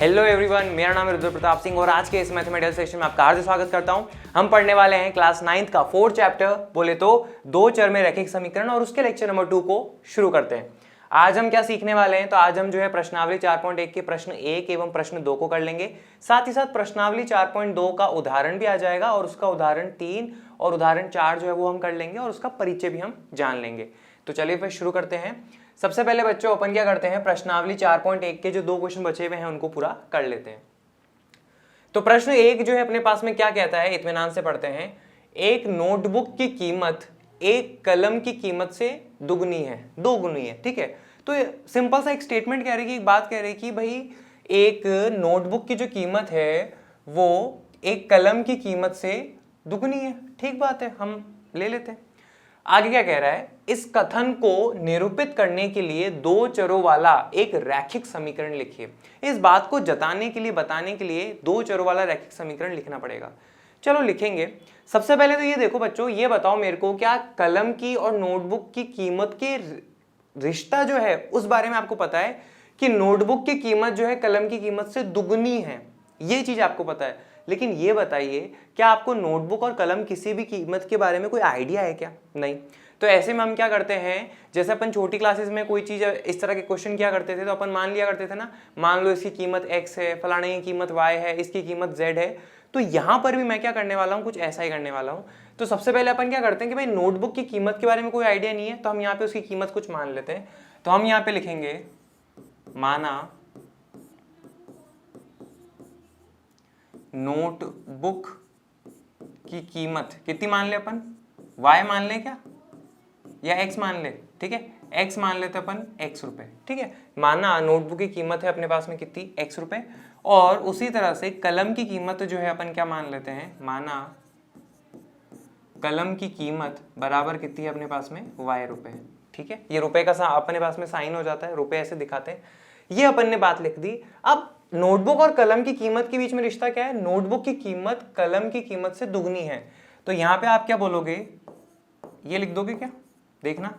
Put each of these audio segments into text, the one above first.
Hello everyone, मेरा नाम है रुद्र प्रताप सिंह और आज के इस मैथमेटिक्स सेशन में आपका हार्दिक स्वागत करता हूं। हम पढ़ने वाले हैं क्लास 9th का 4th चैप्टर बोले तो दो चर में रैखिक समीकरण और उसके लेक्चर नंबर 2 को शुरू करते हैं। आज हम क्या सीखने वाले हैं, तो आज हम जो है प्रश्नावली 4.1 के प्रश्न 1 एवं प्रश्न 2 को कर लेंगे। साथ ही साथ प्रश्नावली 4.2 का उदाहरण भी आ जाएगा और उसका उदाहरण 3 और उदाहरण 4 जो है वो हम कर लेंगे और उसका परिचय भी हम जान लेंगे। तो चलिए फिर शुरू करते हैं। सबसे पहले बच्चों अपन क्या करते हैं, प्रश्नावली 4.1 के जो 2 क्वेश्चन बचे हुए हैं उनको पूरा कर लेते हैं। तो प्रश्न 1 जो है अपने पास में क्या कहता है, इत्मीनान से पढ़ते हैं। एक नोटबुक की कीमत एक कलम की कीमत से दुगनी है, दो गुनी है। ठीक है, तो सिंपल सा एक स्टेटमेंट कह रही है, एक बात कह रही है कि भाई एक नोटबुक की जो कीमत है वो एक कलम की कीमत से दुगनी है। ठीक बात है, हम ले लेते हैं। आगे क्या कह रहा है, इस कथन को निरूपित करने के लिए दो चरों वाला एक रैखिक समीकरण लिखिए। इस बात को जताने के लिए, बताने के लिए दो चरों वाला रैखिक समीकरण लिखना पड़ेगा। चलो लिखेंगे। सबसे पहले तो ये देखो बच्चों, ये बताओ मेरे को, क्या कलम की और नोटबुक की कीमत के रिश्ता जो है उस बारे में आपको पता है कि नोटबुक की कीमत जो है कलम की कीमत से दुगनी है, ये चीज आपको पता है। लेकिन ये बताइए, क्या आपको नोटबुक और कलम किसी भी कीमत के बारे में कोई आइडिया है क्या? नहीं। तो ऐसे में हम क्या करते हैं, जैसे अपन छोटी क्लासेस में कोई चीज इस तरह के क्वेश्चन किया करते थे तो अपन मान लिया करते थे ना, मान लो इसकी कीमत x है, फलाने की कीमत y है, इसकी कीमत z है। तो यहां पर भी मैं क्या करने वाला हूं, कुछ ऐसा ही करने वाला हूं। तो सबसे पहले अपन क्या करते हैं कि भाई नोटबुक की कीमत के बारे में कोई आइडिया नहीं है, तो हम यहाँ पे उसकी कीमत कुछ मान लेते हैं। तो हम यहाँ पे लिखेंगे, माना नोटबुक की कीमत कितनी मान ले अपन, y मान ले क्या या x मान ले? ठीक है, x मान लेते अपन x रुपए। ठीक है, माना नोटबुक की कीमत है अपने पास में कितनी, x रुपए। और उसी तरह से कलम की कीमत जो है अपन क्या मान लेते हैं, माना कलम की कीमत बराबर कितनी है अपने पास में, y रुपए। ठीक है, ये रुपए का अपने पास में साइन हो जाता है, रुपए ऐसे दिखाते हैं। ये अपन ने बात लिख दी। अब नोटबुक और कलम की कीमत के बीच में रिश्ता क्या है, नोटबुक की कीमत कलम की कीमत से दुगनी है। तो यहां पे आप क्या बोलोगे, ये लिख दोगे क्या, देखना,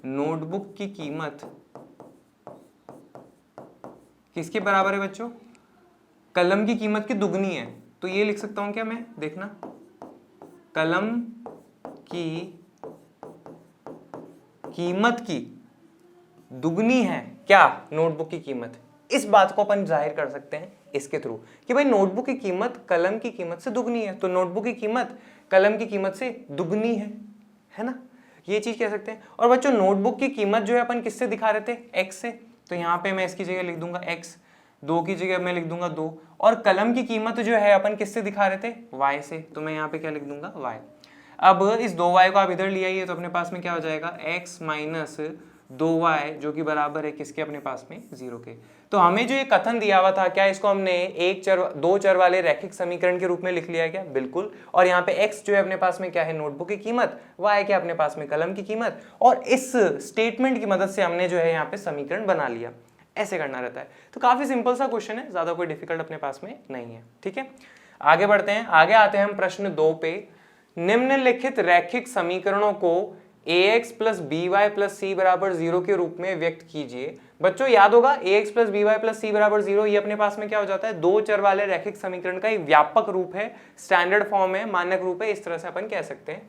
नोटबुक की कीमत किसके बराबर है बच्चों, कलम की कीमत की दुगनी है। तो ये लिख सकता हूं क्या मैं, देखना, कलम की कीमत की दुगनी है क्या नोटबुक की कीमत। इस बात को अपन जाहिर कर सकते हैं इसके थ्रू कि भाई नोटबुक की कीमत कलम की कीमत से दुगनी है, तो नोटबुक की कीमत कलम की कीमत से दुगनी है ना, ये चीज कह सकते हैं। और बच्चों नोटबुक की कीमत जो है अपन किससे दिखा रहे थे, x से। तो यहाँ पे मैं इसकी जगह लिख दूंगा x, 2 की जगह मैं लिख दूंगा 2। और कलम की कीमत जो है अपन किससे दिखा रहे थे, y से। तो मैं यहाँ पे क्या लिख दूंगा, y। अब इस 2y को आप इधर ले आइए तो अपने पास में क्या हो जाएगा, x माइनस 2y जो कि बराबर है किसके, अपने पास में 0 के। तो हमें जो ये कथन दिया हुआ था, क्या इसको हमने एक चर दो चर वाले रैखिक समीकरण के रूप में लिख लिया है क्या? बिल्कुल। और यहाँ पे x जो है अपने पास में क्या है, नोटबुक की कीमत, y क्या अपने पास में कलम की कीमत। और इस स्टेटमेंट की मदद से हमने जो है यहाँ पे समीकरण बना लिया। ऐसे करना रहता है। तो काफी सिंपल सा क्वेश्चन है, ज्यादा कोई डिफिकल्ट अपने पास में नहीं है। ठीक है, आगे बढ़ते हैं। आगे आते हैं हम प्रश्न 2 पे। निम्नलिखित रैखिक समीकरणों को ax plus B Y plus C बराबर 0 के रूप में व्यक्त कीजिए। बच्चों याद होगा, ax plus B Y plus C बराबर 0 ये अपने पास में क्या हो जाता है, दो चर वाले रैखिक समीकरण का एक व्यापक रूप है, स्टैंडर्ड फॉर्म है, मानक रूप है। इस तरह से अपन कह सकते हैं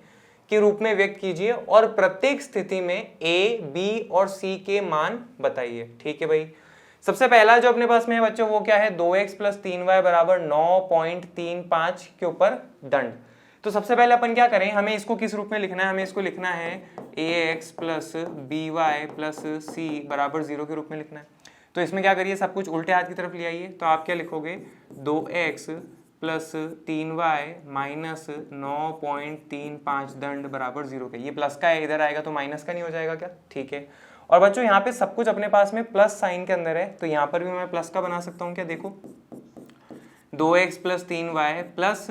कि रूप में व्यक्त कीजिए और प्रत्येक स्थिति में a, b और c के मान बताइए। ठीक है भाई, सबसे पहला जो अपने पास में है बच्चों वो क्या है, 2x प्लस 3y बराबर 9.35 के ऊपर दंड। तो सबसे पहले अपन क्या करें, हमें इसको किस रूप में लिखना है, हमें इसको लिखना है ax plus B Y plus C बराबर 0 के रूप में लिखना है। तो इसमें क्या करिए, सब कुछ उल्टे हाथ की तरफ ले आइए। तो आप क्या लिखोगे, 2x प्लस 3y माइनस 9.35 दंड बराबर 0 के। ये प्लस का है, इधर आएगा तो माइनस का नहीं हो जाएगा क्या? ठीक है। और बच्चों यहाँ पे सब कुछ अपने पास में प्लस साइन के अंदर है, तो यहाँ पर भी मैं प्लस का बना सकता हूँ क्या, देखो 2x plus 3y plus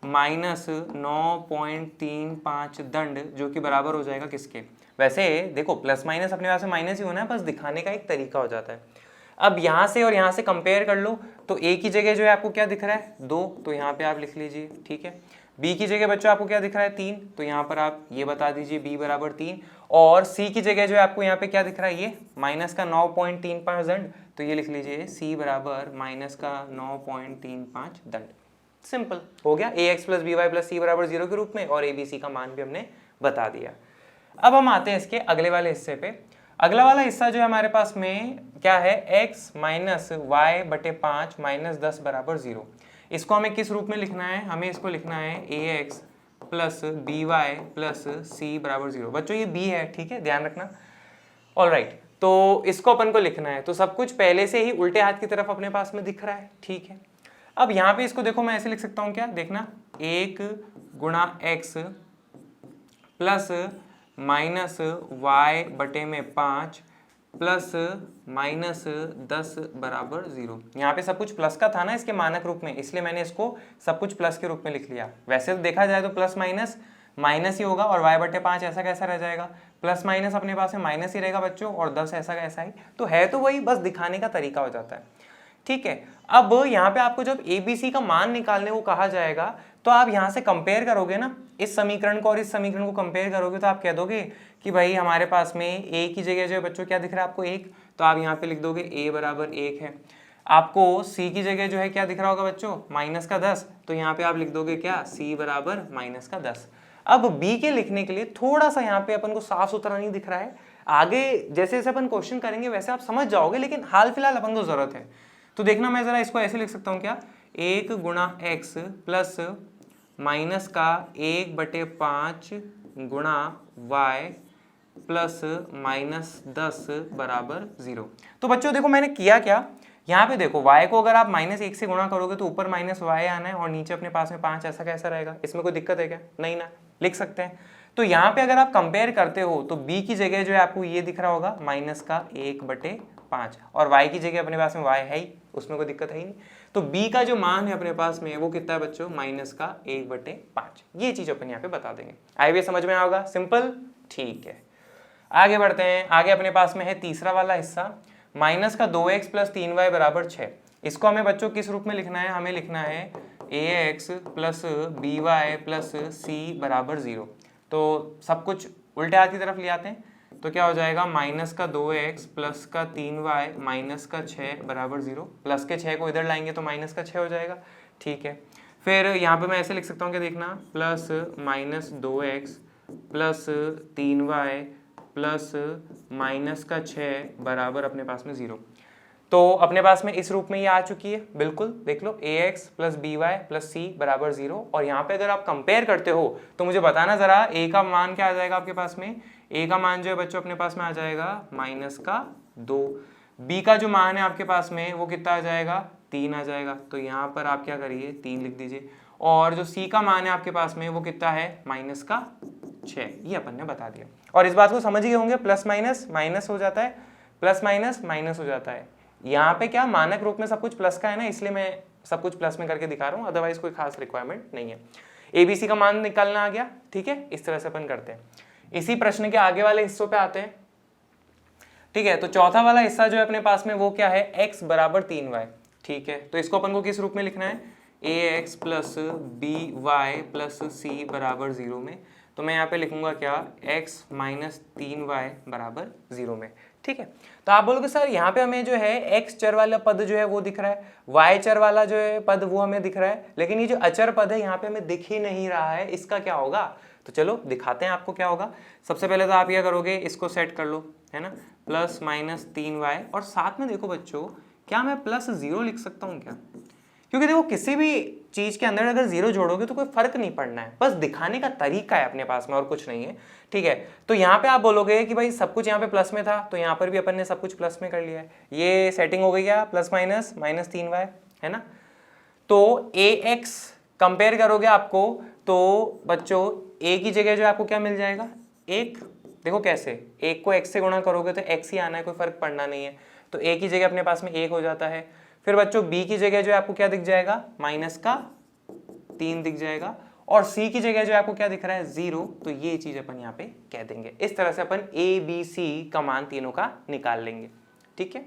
minus 9.35 दंड जो कि बराबर हो जाएगा किसके। वैसे देखो प्लस माइनस अपने पास में माइनस ही होना है, बस दिखाने का एक तरीका हो जाता है। अब यहाँ से और यहाँ से कंपेयर कर लो, तो a की जगह जो है आपको क्या दिख रहा है, 2, तो यहाँ पे आप लिख लीजिए। ठीक है, b की जगह बच्चों आपको क्या दिख रहा है 3, तो यहाँ पर आप ये बता दीजिए b बराबर 3, और c की जगह जो है आपको यहाँ पे क्या दिख रहा है ये माइनस का 9.35 दंड, तो ये लिख लीजिए c बराबर माइनस का 9.35 दंड। सिंपल हो गया, ax plus B Y plus C बराबर 0 के रूप में, और ए बी सी का मान भी हमने बता दिया। अब हम आते हैं इसके अगले वाले हिस्से पे। अगला वाला हिस्सा जो है हमारे पास में क्या है, x माइनस वाई बटे 5 माइनस 10 बराबर 0। इसको हमें किस रूप में लिखना है, हमें इसको लिखना है ax plus B Y plus C बराबर 0। बच्चों ये b है, ठीक है, ध्यान रखना। ऑलराइट, तो इसको अपन को लिखना है, तो सब कुछ पहले से ही उल्टे हाथ की तरफ अपने पास में दिख रहा है, ठीक है। अब यहाँ पे इसको देखो मैं ऐसे लिख सकता हूँ, क्या देखना, 1 गुणा x प्लस माइनस वाई बटे में 5 प्लस माइनस 10 बराबर 0। यहाँ पे सब कुछ प्लस का था ना इसके मानक रूप में, इसलिए मैंने इसको सब कुछ प्लस के रूप में लिख लिया। वैसे तो देखा जाए तो प्लस माइनस माइनस ही होगा, और y बटे 5 ऐसा कैसा रह जाएगा, प्लस माइनस अपने पास में माइनस ही रहेगा बच्चों, और 10 ऐसा कैसा ही, तो है तो वही, बस दिखाने का तरीका हो जाता है, ठीक है। अब यहाँ पे आपको जब ABC का मान निकालने को कहा जाएगा, तो आप यहाँ से कंपेयर करोगे ना, इस समीकरण को और इस समीकरण को कंपेयर करोगे, तो आप कह दोगे कि भाई हमारे पास में a की जगह जो है बच्चों क्या दिख रहा है आपको 1, तो आप यहाँ पे लिख दोगे a बराबर 1 है। आपको c की जगह जो है क्या दिख रहा होगा बच्चों, माइनस का 10, तो यहाँ पे आप लिख दोगे क्या, c बराबर माइनस का 10। अब b के लिखने के लिए थोड़ा सा यहाँ पे अपन को साफ सुथरा नहीं दिख रहा है, आगे जैसे जैसे अपन क्वेश्चन करेंगे वैसे आप समझ जाओगे, लेकिन हाल फिलहाल अपन को जरूरत है। तो देखना, मैं जरा इसको ऐसे लिख सकता हूँ क्या, 1 गुणा x प्लस माइनस का 1 बटे 5 गुणा y प्लस माइनस 10 बराबर 0। तो बच्चों देखो मैंने किया क्या, यहाँ पे देखो y को अगर आप माइनस 1 से गुणा करोगे तो ऊपर माइनस y आना है, और नीचे अपने पास में 5, ऐसा कैसा रहेगा, इसमें कोई दिक्कत है क्या, नहीं ना, लिख सकते हैं। तो यहाँ पे अगर आप कंपेयर करते हो तो b की जगह जो है आपको ये दिख रहा होगा माइनस का 1 बटे 5, और y की जगह अपने पास में y है ही, उसमें कोई दिक्कत है ही नहीं। तो b का जो मान है अपने पास में वो कितना है बच्चों, माइनस का 1 बटे 5। ये चीज अपन यहाँ पे बता देंगे। आई भी समझ में आओगा, सिंपल, ठीक है। आगे बढ़ते हैं, आगे अपने पास में है तीसरा वाला हिस्सा, माइनस का 2x प्लस 3y बराबर 6। इसको हमें बच्चों किस रूप में लिखना है, हमें लिखना है ax plus B Y plus C बराबर 0। तो सब कुछ उल्टे हाथ की तरफ ले आते हैं, तो क्या हो जाएगा, माइनस का 2x प्लस का 3y माइनस का 6 बराबर 0। प्लस के 6 को इधर लाएंगे तो माइनस का 6 हो जाएगा, ठीक है। फिर यहाँ पे मैं ऐसे लिख सकता हूँ, क्या देखना, plus minus 2x plus 3y plus minus का 6 बराबर अपने पास में 0। तो अपने पास में इस रूप में ये आ चुकी है, बिल्कुल देख लो, ax plus B Y plus C बराबर 0। और यहाँ पे अगर आप कंपेयर करते हो तो मुझे बताना जरा, a का मान क्या आ जाएगा आपके पास में, a का मान जो है बच्चों अपने पास में आ जाएगा माइनस का 2, b का जो मान है आपके पास में वो कितना आ जाएगा, 3 आ जाएगा। तो यहाँ पर आप क्या करिए, 3 लिख दीजिए, और जो c का मान है आपके पास में वो कितना है, माइनस का 6। ये अपन ने बता दिया, और इस बात को समझ गए होंगे, प्लस माइनस माइनस हो जाता है, प्लस माइनस माइनस हो जाता है। यहाँ पे क्या मानक रूप में सब कुछ प्लस का है ना, इसलिए मैं सब कुछ प्लस में करके दिखा रहा हूँ, अदरवाइज कोई खास रिक्वायरमेंट नहीं है। एबीसी का मान निकालना आ गया, ठीक है, इस तरह से अपन करते हैं। इसी प्रश्न के आगे वाले हिस्सों पे आते हैं, ठीक है। तो चौथा वाला हिस्सा जो है अपने पास में वो क्या है, x बराबर 3y, ठीक है। तो इसको अपन को किस रूप में लिखना है, ax plus B Y plus C बराबर 0 में। तो मैं यहाँ पे लिखूंगा क्या, x माइनस 3y बराबर 0 में, ठीक है। तो आप बोलोगे सर यहाँ पे हमें जो है x चर वाला पद जो है वो दिख रहा है, y चर वाला जो है पद वो हमें दिख रहा है, लेकिन ये जो अचर पद है यहाँ पे हमें दिख ही नहीं रहा है, इसका क्या होगा। तो चलो दिखाते हैं आपको क्या होगा। सबसे पहले तो आप क्या करोगे, इसको सेट कर लो, है ना, प्लस माइनस 3y, और साथ में देखो बच्चों, क्या मैं प्लस 0 लिख सकता हूँ क्या, क्योंकि देखो किसी भी चीज के अंदर अगर 0 जोड़ोगे तो कोई फर्क नहीं पड़ना है, बस दिखाने का तरीका है अपने पास में, और कुछ नहीं है, ठीक है। तो यहाँ पे आप बोलोगे कि भाई सब कुछ यहाँ पे प्लस में था, तो यहाँ पर भी अपन ने सब कुछ प्लस में कर लिया है, ये सेटिंग हो गई क्या, प्लस माइनस माइनस 3y, है ना। तो ax कंपेयर करोगे आपको, तो बच्चों a की जगह जो आपको क्या मिल जाएगा, 1। देखो कैसे, 1 को x से गुणा करोगे तो x ही आना है, कोई फर्क पड़ना नहीं है, तो a की जगह अपने पास में 1 हो जाता है। फिर बच्चों b की जगह जो है आपको क्या दिख जाएगा, माइनस का 3 दिख जाएगा, और c की जगह जो आपको क्या दिख रहा है, 0। तो ये चीज अपन यहाँ पे कह देंगे। इस तरह से अपन a b c का मान तीनों का निकाल लेंगे, ठीक है।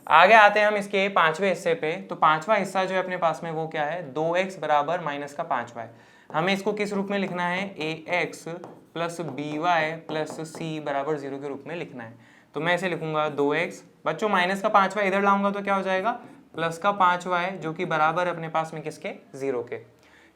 आगे आते हैं हम इसके पांचवें हिस्से पे। तो पांचवा हिस्सा जो है अपने पास में वो क्या है, 2x बराबर माइनस का 5y। हमें इसको किस रूप में लिखना है, ax plus by plus c बराबर 0 के रूप में लिखना है। तो मैं इसे लिखूंगा 2x, बच्चों माइनस का 5y इधर लाऊंगा तो क्या हो जाएगा, प्लस का 5y, जो कि बराबर अपने पास में किसके, 0 के।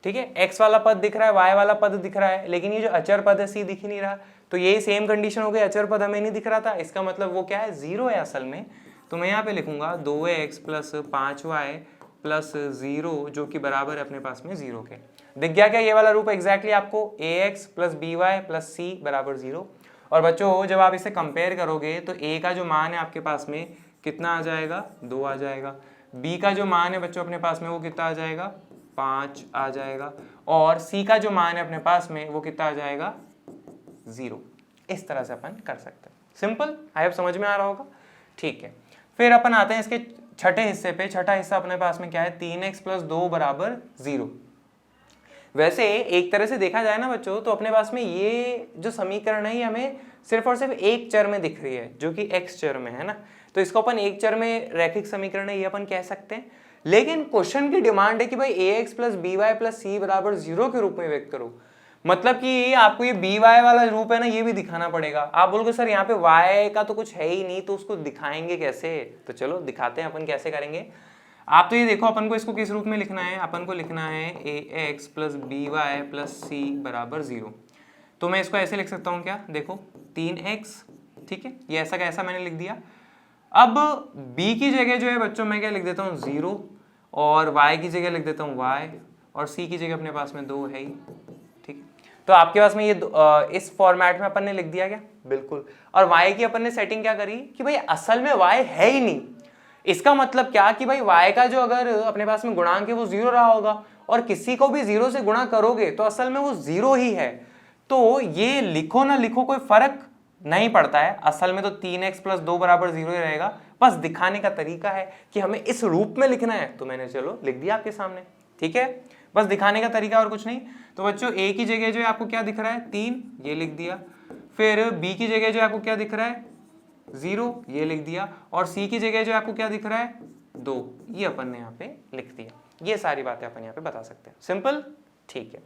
ठीक है, x वाला पद दिख रहा है, y वाला पद दिख रहा है, लेकिन ये जो अचर पद है c दिख ही नहीं रहा। तो यही सेम कंडीशन हो गई, अचर पद हमें नहीं दिख रहा था, इसका मतलब वो क्या है, 0 है असल में। तो मैं यहाँ पे लिखूंगा 2x प्लस 5y प्लस 0, जो कि बराबर है अपने पास में 0 के। दिख गया क्या ये वाला रूप एग्जैक्टली आपको, ax plus by plus c बराबर 0। और बच्चों जब आप इसे कंपेयर करोगे तो a का जो मान है आपके पास में कितना आ जाएगा, 2 आ जाएगा। b का जो मान है बच्चों अपने पास में वो कितना आ जाएगा, 5 आ जाएगा। और c का जो मान है अपने पास में वो कितना आ जाएगा, 0। इस तरह से अपन कर सकते हैं, सिंपल। आई होप समझ में आ रहा होगा। ठीक है, फिर अपन आते हैं इसके छठे हिस्से पे। छठा हिस्सा अपने पास में क्या है, 3x प्लस 2 बराबर 0। वैसे एक तरह से देखा जाए ना बच्चों, तो अपने पास में ये जो समीकरण है ये हमें सिर्फ और सिर्फ एक चर में दिख रही है, जो कि x चर में है ना। तो इसको अपन एक चर में रैखिक समीकरण है ये अपन कह सकते हैं। लेकिन क्वेश्चन की डिमांड है कि भाई ax plus by plus c बराबर 0 के रूप में व्यक्त करो। मतलब कि आपको ये by वाला रूप है ना, ये भी दिखाना पड़ेगा। आप बोलोगे सर यहाँ पे y का तो कुछ है ही नहीं, तो उसको दिखाएंगे कैसे। तो चलो दिखाते हैं अपन कैसे करेंगे। आप तो ये देखो, अपन को इसको किस रूप में लिखना है, अपन को लिखना है ax plus by plus c बराबर 0। तो मैं इसको ऐसे लिख सकता हूँ क्या, देखो 3x, ठीक है, ये ऐसा का ऐसा मैंने लिख दिया। अब b की जगह जो है बच्चों मैं क्या लिख देता हूँ, 0, और y की जगह लिख देता हूँ y, और c की जगह अपने पास में 2 है ही। ठीक है, तो आपके पास में ये इस फॉर्मेट में अपन ने लिख दिया क्या, बिल्कुल। और y की अपन ने सेटिंग क्या करी कि भाई असल में y है ही नहीं। इसका मतलब क्या कि भाई y का जो अगर अपने पास में गुणांक है वो 0 रहा होगा, और किसी को भी 0 से गुणा करोगे तो असल में वो 0 ही है। तो ये लिखो ना लिखो कोई फर्क नहीं पड़ता है, असल में तो 3x प्लस 2 बराबर 0 ही रहेगा। बस दिखाने का तरीका है कि हमें इस रूप में लिखना है, तो मैंने चलो लिख दिया आपके सामने। ठीक है, बस दिखाने का तरीका और कुछ नहीं। तो बच्चों a की जगह जो है आपको क्या दिख रहा है, 3, ये लिख दिया। फिर b की जगह जो आपको क्या दिख रहा है, 0, ये लिख दिया। और c की जगह जो आपको क्या दिख रहा है, 2, ये अपन ने यहाँ पे लिख दिया। ये सारी बातें अपन यहाँ पे बता सकते हैं, सिंपल। ठीक है,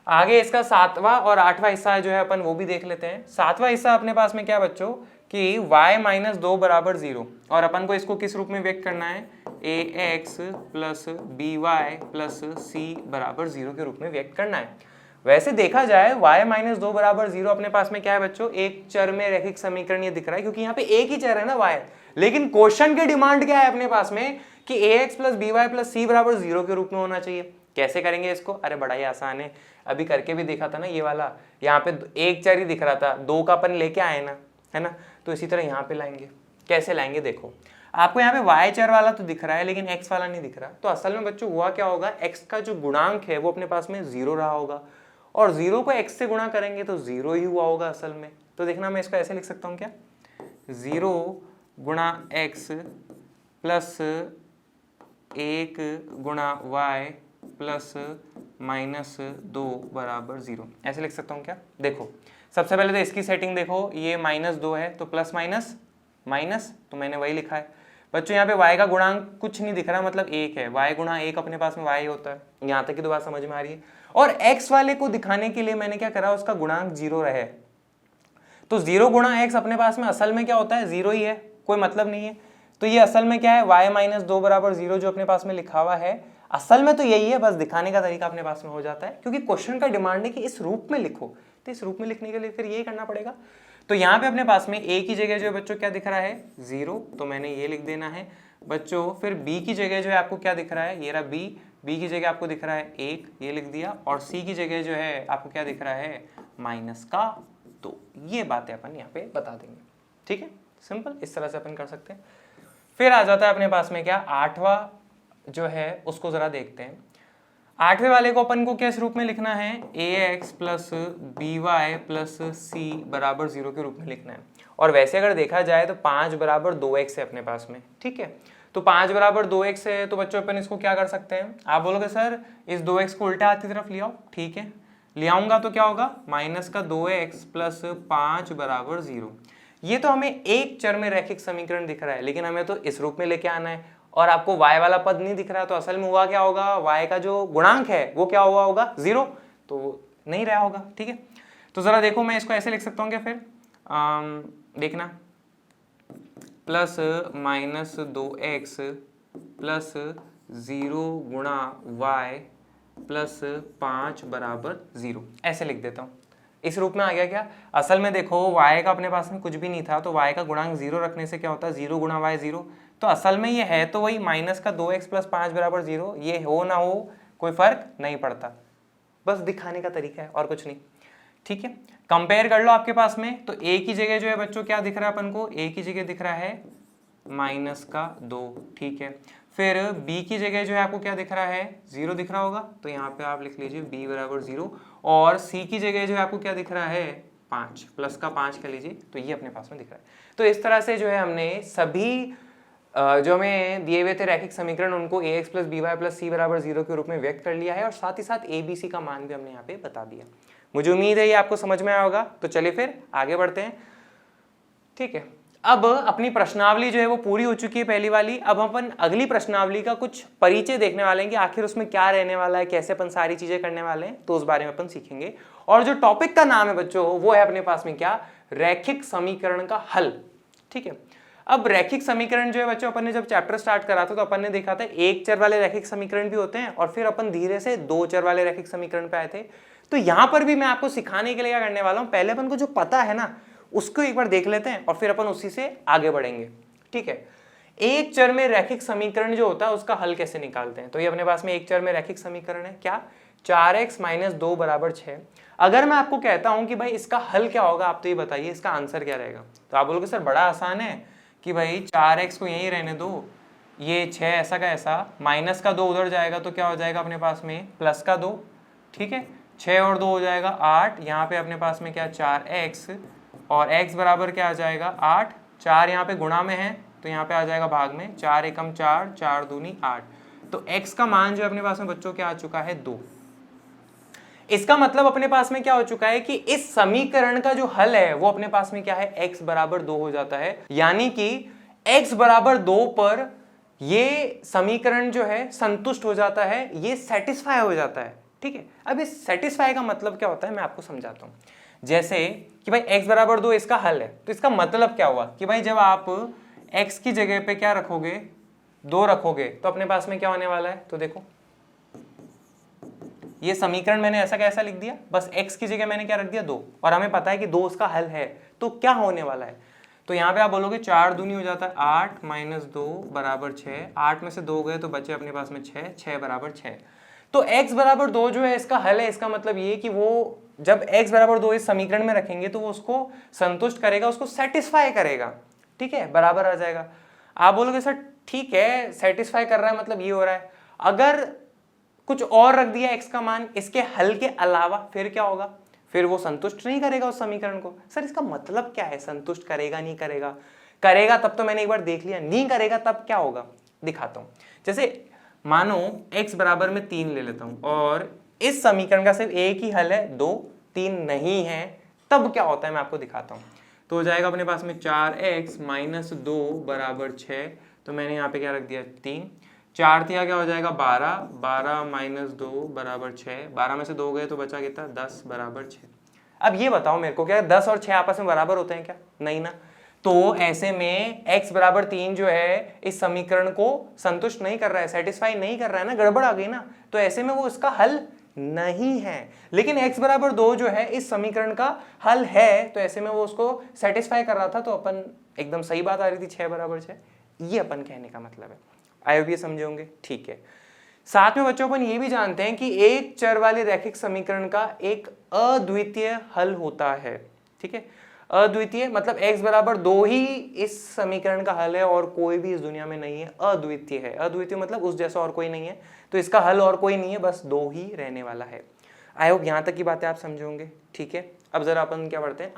आगे इसका 7वां और 8वां हिस्सा जो है अपन वो भी देख लेते हैं। 7वां हिस्सा अपने पास में क्या बच्चों कि y माइनस 2 बराबर 0, और अपन को इसको किस रूप में व्यक्त करना है, ax plus by plus c बराबर 0 के रूप में व्यक्त करना है। वैसे देखा जाए y माइनस 2 बराबर 0 अपने पास में क्या है बच्चों, एक चर में रैखिक समीकरण ये दिख रहा है, क्योंकि यहाँ पे एक ही चर है ना y। लेकिन क्वेश्चन की डिमांड क्या है अपने पास में कि ax plus by plus c बराबर 0 के रूप में होना चाहिए। कैसे करेंगे इसको, अरे बड़ा ही आसान है, अभी करके भी देखा था ना ये वाला। यहाँ पे एक चर ही दिख रहा था, 2 का अपन लेके आए ना, है ना। तो इसी तरह यहाँ पे लाएंगे। कैसे लाएंगे, देखो आपको यहाँ पे y चर वाला तो दिख रहा है लेकिन x वाला नहीं दिख रहा। तो असल में बच्चों हुआ क्या होगा, x का जो गुणांक है वो अपने पास में 0 रहा होगा, और 0 को x से गुणा करेंगे तो 0 ही हुआ होगा असल में। तो देखना मैं इसको ऐसे लिख सकता हूँ क्या, 0 गुणा x प्लस 1 गुणा y प्लस माइनस 2 बराबर 0, ऐसे लिख सकता हूँ क्या। देखो सबसे पहले तो इसकी सेटिंग देखो, ये माइनस 2 है तो प्लस माइनस माइनस, तो मैंने वही लिखा है। बच्चों यहाँ पे y का गुणांक कुछ नहीं दिख रहा, मतलब 1 है, y गुणा 1 अपने पास में y होता है। यहाँ तक की तो बात समझ में आ रही है। और x वाले को दिखाने के लिए मैंने क्या करा, उसका गुणांक 0 रहे, तो 0 गुणा x अपने पास में असल में क्या होता है, 0 ही है, कोई मतलब नहीं है। तो ये असल में क्या है, y माइनस 2 बराबर 0 जो अपने पास में लिखा हुआ है, असल में तो यही है, बस दिखाने का तरीका अपने पास में हो जाता है, क्योंकि क्वेश्चन का डिमांड है कि इस रूप में लिखो। तो इस रूप में लिखने के लिए फिर यही करना पड़ेगा। तो यहाँ पे अपने पास में a की जगह जो है बच्चों क्या दिख रहा है, 0, तो मैंने ये लिख देना है बच्चों। फिर b की जगह जो है आपको क्या दिख रहा है, ये रहा b की जगह आपको दिख रहा है 1, ये लिख दिया। और c की जगह जो है आपको क्या दिख रहा है, माइनस का 2। ये बातें अपन यहाँ पे बता देंगे। ठीक है, सिंपल, इस तरह से अपन कर सकते हैं। फिर आ जाता है अपने पास में क्या, 8वां जो है उसको जरा देखते हैं। 8वें वाले को अपन को किस रूप में लिखना है, ax plus by plus c बराबर 0 के रूप में लिखना है। और वैसे अगर देखा जाए तो 5 बराबर 2x है अपने पास में। ठीक है, तो 5 बराबर 2x है, तो बच्चों अपन इसको क्या कर सकते हैं। आप बोलोगे सर इस 2x को उल्टा हाथ की तरफ ले आओ, ठीक है, ले आऊंगा तो क्या होगा, माइनस का 2x प्लस 5 बराबर 0। ये तो हमें एक चर में रैखिक समीकरण दिख रहा है, लेकिन हमें तो इस रूप में लेके आना है और आपको y वाला पद नहीं दिख रहा, तो असल में हुआ क्या होगा, y का जो गुणांक है वो क्या हुआ होगा, 0, तो नहीं रहा होगा। ठीक है, तो जरा देखो मैं इसको ऐसे लिख सकता हूँ क्या फिर, देखना प्लस माइनस 2x प्लस 0 गुणा y प्लस 5 बराबर 0, ऐसे लिख देता हूँ। इस रूप में आ गया क्या, असल में देखो y का अपने पास में कुछ भी नहीं था, तो y का गुणांक 0 रखने से क्या होता है, 0 गुणा y 0, तो असल में ये है तो वही माइनस का 2x प्लस 5 बराबर 0, ये हो ना हो कोई फर्क नहीं पड़ता, बस दिखाने का तरीका है और कुछ नहीं। ठीक है, कंपेयर कर लो आपके पास में, तो a की जगह जो है बच्चों क्या दिख रहा है अपन को, a की जगह दिख रहा है माइनस का 2। ठीक है, फिर b की जगह जो है आपको क्या दिख रहा है, 0 दिख रहा होगा, तो यहाँ पे आप लिख लीजिए b बराबर 0, और c की जगह जो है आपको क्या दिख रहा है, 5, प्लस का 5 कह लीजिए, तो ये अपने पास में दिख रहा है। तो इस तरह से जो है हमने सभी जो हमें दिए हुए थे रैखिक समीकरण उनको ax plus B Y plus C बराबर 0 के रूप में व्यक्त कर लिया है, और साथ ही साथ a b c का मान भी हमने यहाँ पे बता दिया। मुझे उम्मीद है ये आपको समझ में आया होगा, तो चलिए फिर आगे बढ़ते हैं। ठीक है, अब अपनी प्रश्नावली जो है वो पूरी हो चुकी है पहली वाली, अब अपन अगली प्रश्नावली का कुछ परिचय देखने वाले हैं कि आखिर उसमें क्या रहने वाला है, कैसे अपन सारी चीजें करने वाले हैं, तो उस बारे में अपन सीखेंगे। और जो टॉपिक का नाम है बच्चों वो है अपने पास में क्या, रैखिक समीकरण का हल। ठीक है, अब रैखिक समीकरण जो है बच्चों, अपन ने जब चैप्टर स्टार्ट करा था तो अपन ने देखा था एक चर वाले रैखिक समीकरण भी होते हैं, और फिर अपन धीरे से 2 चर वाले रैखिक समीकरण पे आए थे। तो यहां पर भी मैं आपको सिखाने के लिए क्या करने वाला हूं, पहले अपन को जो पता है ना उसको एक बार देख लेते हैं और फिर अपन उसी से आगे बढ़ेंगे। ठीक है, एक चर में रैखिक समीकरण जो होता है उसका हल कैसे निकालते हैं, तो ये अपने पास में एक चर में रैखिक समीकरण है क्या, 4x माइनस 2 बराबर 6। अगर मैं आपको कहता हूं कि भाई इसका हल क्या होगा, आप तो ये बताइए इसका आंसर क्या रहेगा, तो आप बोलोगे सर बड़ा आसान है कि भाई 4x को यहीं रहने दो, ये 6 ऐसा का ऐसा, माइनस का 2 उधर जाएगा तो क्या हो जाएगा अपने पास में प्लस का 2। ठीक है, 6 और 2 हो जाएगा 8, यहाँ पे अपने पास में क्या 4x, और x बराबर क्या आ जाएगा 8, 4 यहाँ पे गुणा में है तो यहाँ पे आ जाएगा भाग में, 4 एकम 4, 4 दूनी 8, तो x का मान जो अपने पास में बच्चों क्या आ चुका है 2। इसका मतलब अपने पास में क्या हो चुका है कि इस समीकरण का जो हल है वो अपने पास में क्या है, x बराबर 2 हो जाता है, यानी कि x बराबर 2 पर ये समीकरण जो है संतुष्ट हो जाता है, ये सेटिस्फाई हो जाता है। ठीक है, अब इस सेटिस्फाई का मतलब क्या होता है मैं आपको समझाता हूं। जैसे कि भाई x बराबर 2 इसका हल है, तो इसका मतलब क्या हुआ कि भाई जब आप x की जगह पे क्या रखोगे, 2 रखोगे, तो अपने पास में क्या होने वाला है, तो देखो ये समीकरण मैंने ऐसा कैसा लिख दिया, बस x की जगह मैंने क्या रख दिया 2, और हमें पता है कि 2 उसका हल है, तो क्या होने वाला है, तो यहाँ पे आप बोलोगे 4 दूनी हो जाता है 8 माइनस 2 बराबर 6, 8 में से 2 गए तो बचे अपने पास में 6, 6 बराबर 6। तो x बराबर 2 जो है इसका हल है, इसका मतलब ये कि वो जब x बराबर 2 इस समीकरण में रखेंगे तो वो उसको संतुष्ट करेगा, उसको सेटिस्फाई करेगा। ठीक है, बराबर आ जाएगा। आप बोलोगे सर ठीक है सेटिस्फाई कर रहा है मतलब ये हो रहा है, अगर कुछ और रख दिया x का मान इसके हल के अलावा फिर क्या होगा, फिर वो संतुष्ट नहीं करेगा उस समीकरण को। सर इसका मतलब क्या है, संतुष्ट करेगा नहीं करेगा, करेगा तब तो मैंने एक बार देख लिया, नहीं करेगा तब क्या होगा, दिखाता हूं। जैसे मानो x बराबर में 3 ले लेता हूं और इस समीकरण का सिर्फ एक ही हल है 2, 3 नहीं है, तब क्या होता है मैं आपको दिखाता हूं। तो हो जाएगा अपने पास में 4x माइनस 2 बराबर 6, तो मैंने यहाँ पे क्या रख दिया 3, 4 तिया क्या हो जाएगा 12, 12 माइनस 2 बराबर 6, 12 में से 2 गए तो बचा कितना 10 बराबर 6। अब ये बताओ मेरे को क्या 10 और 6 आपस में बराबर होते हैं क्या, नहीं ना, तो ऐसे में x बराबर 3 जो है इस समीकरण को संतुष्ट नहीं कर रहा है, सेटिस्फाई नहीं कर रहा है ना, गड़बड़ आ गई ना, तो ऐसे में वो इसका हल नहीं है। लेकिन x बराबर 2 जो है इस समीकरण का हल है, तो ऐसे में वो उसको सेटिस्फाई कर रहा था, तो अपन एकदम सही बात आ रही थी 6 बराबर 6, ये अपन कहने का मतलब है। आई होप ये समझे होंगे। ठीक है, साथ में बच्चों अपन ये भी जानते हैं कि एक चर वाले रैखिक समीकरण का एक अद्वितीय हल होता है। ठीक है, अद्वितीय मतलब x बराबर 2 ही इस समीकरण का हल है और कोई भी इस दुनिया में नहीं है, अद्वितीय है। अद्वितीय मतलब उस जैसा और कोई नहीं है, तो इसका हल और कोई नहीं है, बस 2 ही रहने वाला है। आई होप यहां तक की बातें आप समझे होंगे। ठीक है, अब जरा अपन क्या बढ़ते हैं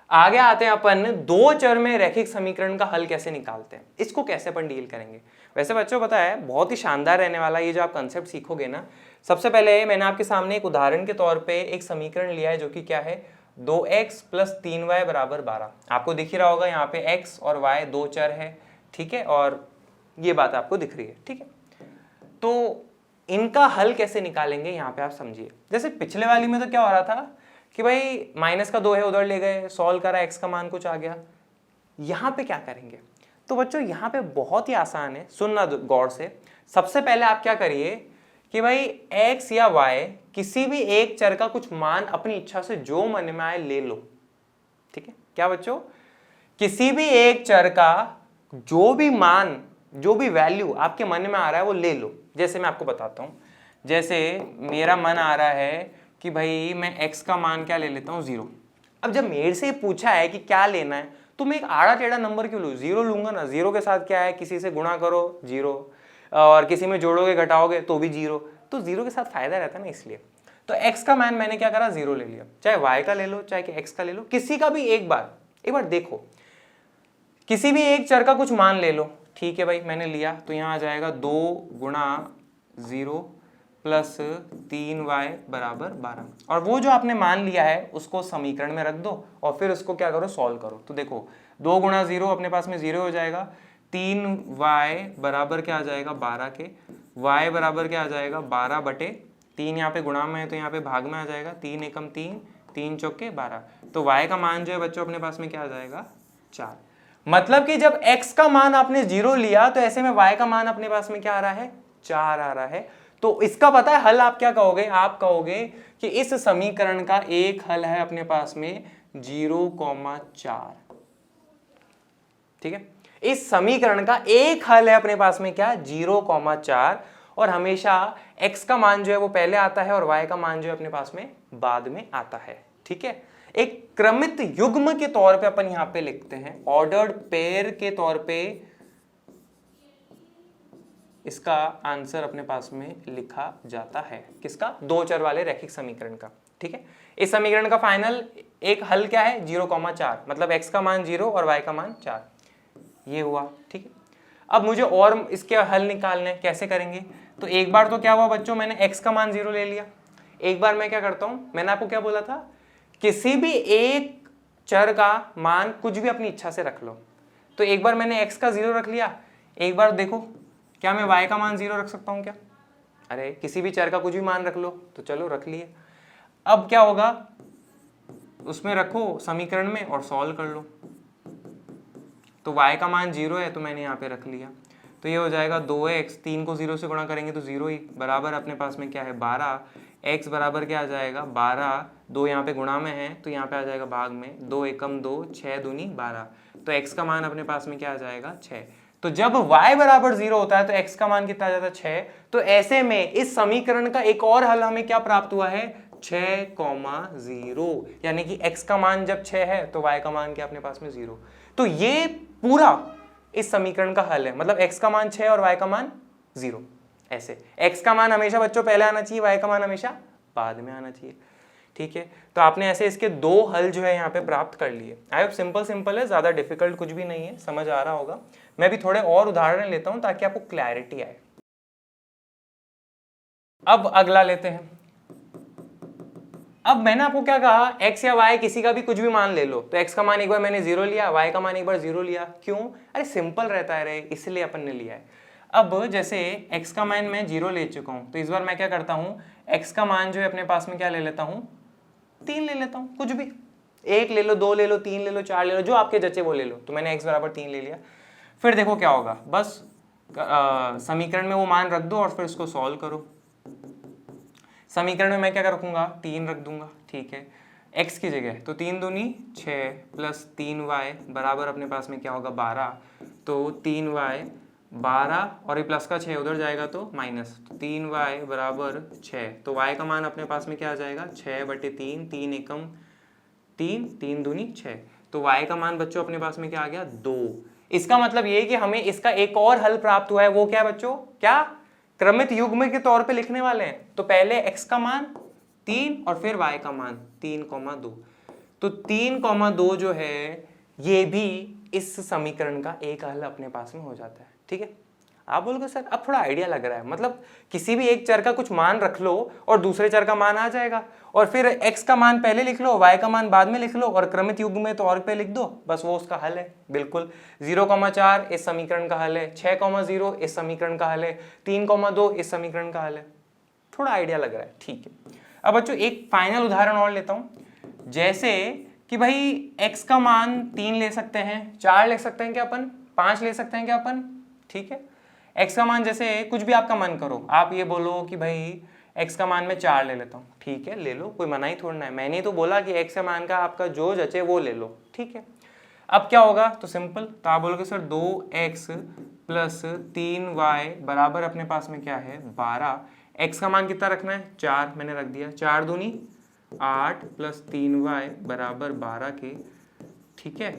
आगे आते हैं अपन 2 चर में रैखिक समीकरण का हल कैसे निकालते हैं, इसको कैसे अपन डील करेंगे। वैसे बच्चों पता है बहुत ही शानदार रहने वाला ये जो आप कंसेप्ट सीखोगे ना। सबसे पहले मैंने आपके सामने एक उदाहरण के तौर पे एक समीकरण लिया है जो कि क्या है 2x प्लस 3y बराबर 12। आपको दिख ही रहा होगा यहाँ पे x और y दो चर है, ठीक है, और ये बात आपको दिख रही है, ठीक है। तो इनका हल कैसे निकालेंगे यहाँ पे आप समझिए। जैसे पिछले वाली में तो क्या हो रहा था कि भाई माइनस का 2 है, उधर ले गए, सॉल्व करा, x का मान कुछ आ गया। यहाँ पे क्या करेंगे? तो बच्चों यहाँ पे बहुत ही आसान है, सुनना गौर से। सबसे पहले आप क्या करिए कि भाई x या y किसी भी एक चर का कुछ मान अपनी इच्छा से जो मन में आए ले लो, ठीक है। क्या बच्चों? किसी भी एक चर का जो भी मान, जो भी वैल्यू आपके मन में आ रहा है वो ले लो। जैसे मैं आपको बताता हूं, जैसे मेरा मन आ रहा है कि भाई मैं x का मान क्या ले लेता हूं 0। अब जब मेरे से पूछा है कि क्या लेना है तो मैं एक आड़ा टेढ़ा नंबर क्यों लूं? 0 लूंगा ना। 0 के साथ क्या है, किसी से गुणा करो 0, और किसी में जोड़ोगे घटाओगे तो भी 0, तो 0 के साथ फायदा रहता है ना, इसलिए। तो x का मान मैंने क्या करा, 0 ले लिया। चाहे y का ले लो, चाहे कि x का ले लो, किसी का भी एक बार देखो, किसी भी एक चर का कुछ मान ले लो, ठीक है भाई, मैंने लिया। तो यहाँ आ जाएगा 2 गुणा 0 प्लस 3y बराबर 12, और वो जो आपने मान लिया है उसको समीकरण में रख दो और फिर उसको क्या करो, सॉल्व करो। तो देखो 2 गुणा 0 अपने पास में 0 हो जाएगा, 3y बराबर क्या आ जाएगा 12 के, y बराबर क्या आ जाएगा 12 बटे 3, यहाँ पे गुणा में है तो यहाँ पे भाग में आ जाएगा, 3 एकम 3, 3 चौके 12। तो y का मान जो है बच्चों अपने पास में क्या आ जाएगा 4। मतलब कि जब x का मान आपने 0 लिया तो ऐसे में y का मान अपने पास में क्या आ रहा है, 4 आ रहा है। तो इसका पता है हल आप क्या कहोगे? आप कहोगे कि इस समीकरण का एक हल है अपने पास में 0,4, ठीक है। इस समीकरण का एक हल है अपने पास में क्या, 0,4, और हमेशा x का मान जो है वो पहले आता है और y का मान जो है अपने पास में बाद में आता है, ठीक है। एक क्रमित युग्म के तौर पे अपन यहां पे लिखते हैं, ऑर्डर्ड पेयर के तौर पे इसका आंसर अपने पास में लिखा जाता है। किसका? दो चर वाले रैखिक समीकरण का, ठीक है। इस समीकरण का फाइनल एक हल क्या है, 0,4, मतलब x का मान 0 और y का मान 4, ये हुआ, ठीक है। अब मुझे और इसके हल निकालने, कैसे करेंगे? तो एक बार तो क्या हुआ बच्चों, मैंने x का मान 0 ले लिया। एक बार मैं क्या करता हूं, मैंने आपको क्या बोला था, किसी भी एक चर का मान कुछ भी अपनी इच्छा से रख लो। तो एक बार मैंने x का 0 रख लिया, एक बार देखो क्या मैं y का मान 0 रख सकता हूं क्या? अरे किसी भी चर का कुछ भी मान रख लो, तो चलो रख लिए। अब क्या होगा, उसमें रखो समीकरण में और सॉल्व कर लो। तो y का मान 0 है तो मैंने यहाँ पे रख लिया, तो ये हो जाएगा 2x, 3 को 0 से गुणा करेंगे तो 0 ही, बराबर अपने पास में क्या है 12, x बराबर क्या आ जाएगा 12, 2 यहाँ पे गुणा में है तो यहाँ पे आ जाएगा भाग में, 2 एकम 2, 6 दूनी 12, तो x का मान अपने पास में क्या आ जाएगा 6। तो जब y बराबर 0 होता है तो x का मान कितना आ जाता है 6। तो ऐसे में इस समीकरण का एक और हल हमें क्या प्राप्त हुआ है, 6,0, यानी कि x का मान जब 6 है तो y का मान क्या अपने पास में 0। तो ये पूरा इस समीकरण का हल है, मतलब x का मान 6 और y का मान 0। ऐसे x का मान हमेशा बच्चों पहले आना चाहिए, y का मान हमेशा बाद में आना चाहिए, ठीक है। तो आपने ऐसे इसके दो हल जो है यहाँ पे प्राप्त कर लिए। आई होप सिंपल है, ज्यादा डिफिकल्ट कुछ भी नहीं है, समझ आ रहा होगा। मैं भी थोड़े और उदाहरण लेता हूं ताकि आपको क्लैरिटी आए। अब अगला लेते हैं। अब मैंने आपको क्या कहा, x या y किसी का भी कुछ भी मान ले लो। तो x का मान एक बार मैंने 0 लिया, y का मान एक बार 0 लिया। क्यों? अरे सिंपल रहता है रे, इसलिए अपन ने लिया है। अब जैसे x का मान मैं 0 ले चुका हूं, तो इस बार मैं क्या करता हूं, x का मान जो है अपने पास में क्या ले लेता हूं, 3 ले लेता हूं। कुछ भी, 1 ले लो, 2 ले लो, 3 ले लो, 4 ले लो, जो आपके जचे वो ले लो। तो मैंने x बराबर 3 ले लिया। फिर देखो क्या होगा, बस समीकरण में वो मान रख दो और फिर उसको सॉल्व करो। समीकरण में मैं क्या रखूंगा, 3 रख दूंगा, ठीक है, x की जगह। तो 3 दूनी 6 प्लस 3y बराबर अपने पास में क्या होगा 12। तो 3y 12 और ये प्लस का 6 उधर जाएगा तो माइनस, तो 3y बराबर 6। तो y का मान अपने पास में क्या आ जाएगा 6 बटे 3, 3 एकम 3, 3 दूनी 6। तो y का मान बच्चों अपने पास में क्या आ गया 2। इसका मतलब ये कि हमें इसका एक और हल प्राप्त हुआ है। वो क्या बच्चों, क्या क्रमित युग्म के तौर पे लिखने वाले हैं। तो पहले x का मान 3 और फिर y का मान 3,2। तो 3,2 जो है ये भी इस समीकरण का एक हल अपने पास में हो जाता है, ठीक है। आप बोलोगे सर अब थोड़ा आइडिया लग रहा है, मतलब किसी भी एक चर का कुछ मान रख लो और दूसरे चर का मान आ जाएगा, और फिर x का मान पहले लिख लो, y का मान बाद में लिख लो, और क्रमित युग्म में तो और पे लिख दो, बस वो उसका हल है। बिल्कुल 0,4 इस समीकरण का हल है, 6,0 इस समीकरण का हल है, 3,2 इस समीकरण का हल है। थोड़ा आइडिया लग रहा है, ठीक है। अब बच्चों एक फाइनल उदाहरण और लेता हूं, जैसे कि भाई x का मान 3 ले सकते हैं, 4 ले सकते हैं क्या अपन, 5 ले सकते हैं क्या अपन, ठीक है। x का मान जैसे कुछ भी आपका मन करो, आप ये बोलो कि भाई x का मान मैं 4 ले लेता हूँ, ठीक है ले लो, कोई मना ही थोड़ा है, मैंने तो बोला कि x का मान का आपका जो जचे वो ले लो, ठीक है। अब क्या होगा, तो सिंपल, तो आप बोलोगे सर 2x प्लस 3y बराबर अपने पास में क्या है 12, x का मान कितना रखना है 4, मैंने रख दिया, 4 दूनी 8 प्लस 3y बराबर 12 के, ठीक है।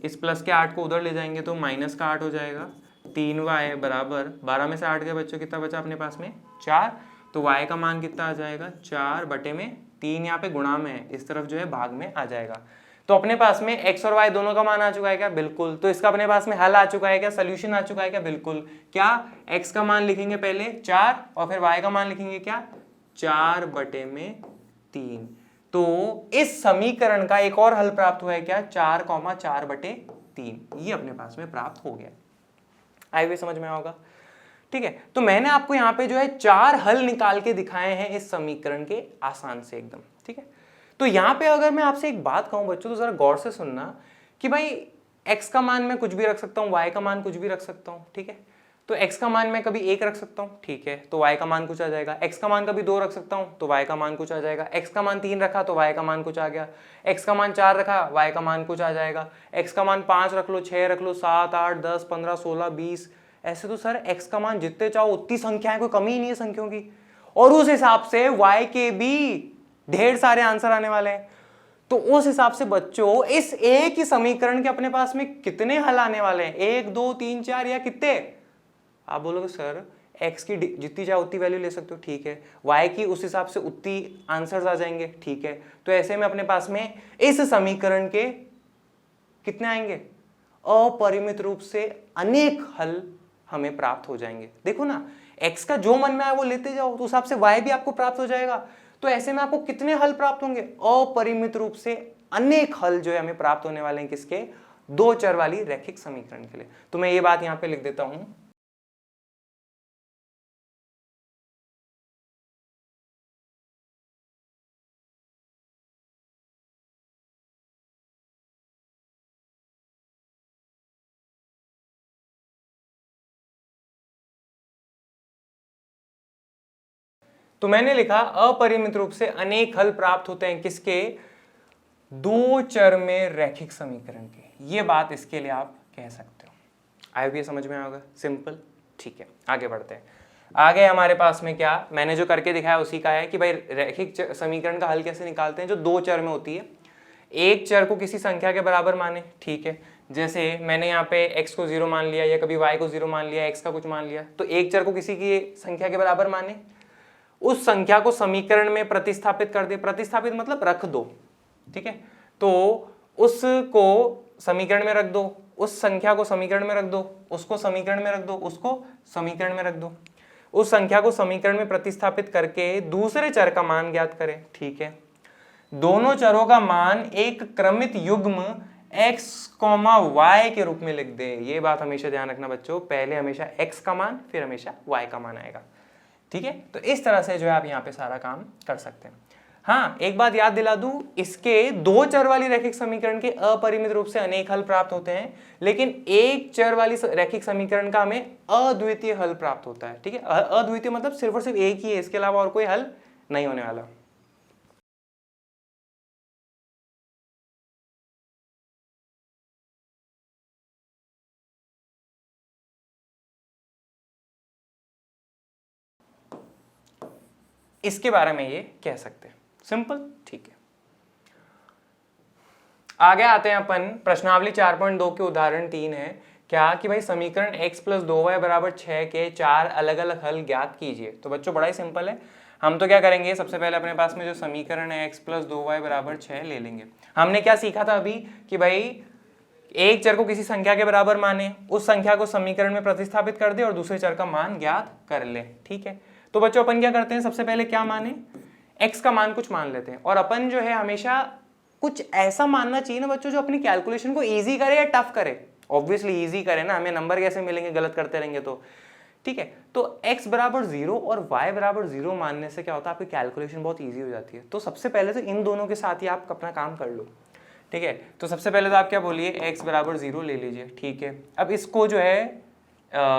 इस प्लस के 8 को उधर ले जाएंगे तो माइनस का 8 हो जाएगा, 3y बराबर 12 में से 8 के बच्चों कितना बचा अपने पास में 4, तो y का मान कितना आ जाएगा 4 बटे में 3, यहाँ पे गुणा में है, इस तरफ जो है भाग में आ जाएगा। तो अपने पास में x और y दोनों का मान आ चुका है क्या, बिल्कुल। तो इसका अपने पास में हल आ चुका है क्या, सोल्यूशन आ चुका है क्या, बिल्कुल। क्या x का मान लिखेंगे पहले 4 और फिर y का मान लिखेंगे क्या 4 बटे में 3, तो इस समीकरण का एक और हल प्राप्त हुआ है क्या 4,4 बटे 3, ये अपने पास में प्राप्त हो गया। आई भी समझ में होगा, ठीक है। तो मैंने आपको यहाँ पे जो है 4 हल निकाल के दिखाए हैं इस समीकरण के, आसान से एकदम, ठीक है। तो यहाँ पे अगर मैं आपसे एक बात कहूँ बच्चों तो जरा गौर से सुनना कि भाई x का मान मैं कुछ भी रख सकता हूँ, y का मान कुछ भी रख सकता हूँ, ठीक है। तो x का मान मैं कभी 1 रख सकता हूँ, ठीक है, तो y का मान कुछ आ जाएगा। x का मान कभी 2 रख सकता हूँ तो y का मान कुछ आ जाएगा। x का मान 3 रखा तो y का मान कुछ आ गया। x का मान 4 रखा, y का मान कुछ आ जाएगा। x का मान 5 रख लो, 6 रख लो, 7, 8, 10, 15, 16, 20, ऐसे तो सर x का मान जितने चाहो उतनी संख्या है, कोई कमी ही नहीं है संख्याओं की, और उस हिसाब से y के भी ढेर सारे आंसर आने वाले हैं। तो उस हिसाब से बच्चों इस एक ही समीकरण के अपने पास में कितने हल आने वाले हैं, 1, 2, 3, 4 या कितने। आप बोलोगे सर x की जितनी चाहे उतनी वैल्यू ले सकते हो, ठीक है, y की उस हिसाब से उतनी आंसर्स आ जाएंगे, ठीक है। तो ऐसे में अपने पास में इस समीकरण के कितने आएंगे, अपरिमित रूप से अनेक हल हमें प्राप्त हो जाएंगे। देखो ना, x का जो मन में आए वो लेते जाओ, तो उस हिसाब से y भी आपको प्राप्त हो जाएगा। तो ऐसे में आपको कितने हल प्राप्त होंगे, अपरिमित रूप से अनेक हल जो है हमें प्राप्त होने वाले हैं, किसके, 2 चर वाली रैखिक समीकरण के लिए। तो मैं ये बात यहां पे लिख देता हूं, तो मैंने लिखा अपरिमित रूप से अनेक हल प्राप्त होते हैं किसके, 2 चर में रैखिक समीकरण के। ये बात इसके लिए आप कह सकते हो। आई भी समझ में आएगा, सिंपल, ठीक है। आगे बढ़ते हैं। आगे हमारे पास में क्या, मैंने जो करके दिखाया उसी का है कि भाई रैखिक समीकरण का हल कैसे निकालते हैं, जो 2 चर में होती है। एक चर को किसी संख्या के बराबर माने, ठीक है, जैसे मैंने यहाँ पे x को 0 मान लिया या कभी y को 0 मान लिया, x का कुछ मान लिया, तो एक चर को किसी की संख्या के बराबर माने, उस संख्या को समीकरण में प्रतिस्थापित कर दे। प्रतिस्थापित मतलब रख दो, ठीक है, तो उसको समीकरण में रख दो, उस संख्या को समीकरण में रख दो, उसको समीकरण में रख दो, उसको समीकरण में रख दो, उस संख्या को समीकरण में प्रतिस्थापित करके दूसरे चर का मान ज्ञात करें, ठीक है। दोनों चरों का मान एक क्रमित युग्म x, y के रूप में लिख दे। ये बात हमेशा ध्यान रखना बच्चों, पहले हमेशा x का मान फिर हमेशा y का मान आएगा, ठीक है। तो इस तरह से जो है आप यहाँ पे सारा काम कर सकते हैं। हाँ, एक बात याद दिला दूं, इसके 2 चर वाली रैखिक समीकरण के अपरिमित रूप से अनेक हल प्राप्त होते हैं, लेकिन एक चर वाली रैखिक समीकरण का हमें अद्वितीय हल प्राप्त होता है, ठीक है। अद्वितीय मतलब सिर्फ और सिर्फ एक ही है, इसके अलावा और कोई हल नहीं होने वाला। इसके बारे में ये कह सकते हैं, सिंपल, ठीक है। आगे आते हैं अपन, प्रश्नावली 4.2 के उदाहरण 3 है क्या कि भाई समीकरण x + 2y = 6 के 4 अलग अलग हल ज्ञात कीजिए। तो बच्चों बड़ा ही सिंपल है, हम तो क्या करेंगे, सबसे पहले अपने पास में जो समीकरण है x + 2y = 6 ले लेंगे। हमने क्या सीखा था अभी कि भाई एक चर को किसी संख्या के बराबर माने, उस संख्या को समीकरण में प्रतिस्थापित कर दे और दूसरे चर का मान ज्ञात कर ले। ठीक है, तो बच्चों अपन क्या करते हैं, सबसे पहले क्या माने, x का मान कुछ मान लेते हैं। और अपन जो है हमेशा कुछ ऐसा मानना चाहिए ना बच्चों जो अपनी कैलकुलेशन को इजी करे या टफ करे। ऑब्वियसली इजी करे ना, हमें नंबर कैसे मिलेंगे गलत करते रहेंगे तो। ठीक है, तो x बराबर 0 और y बराबर 0 मानने से क्या होता है, आपकी कैलकुलेशन बहुत ईजी हो जाती है। तो सबसे पहले तो इन दोनों के साथ ही आप अपना काम कर लो। ठीक है, तो सबसे पहले तो आप क्या बोलिए, x बराबर 0 ले लीजिए। ठीक है, अब इसको जो है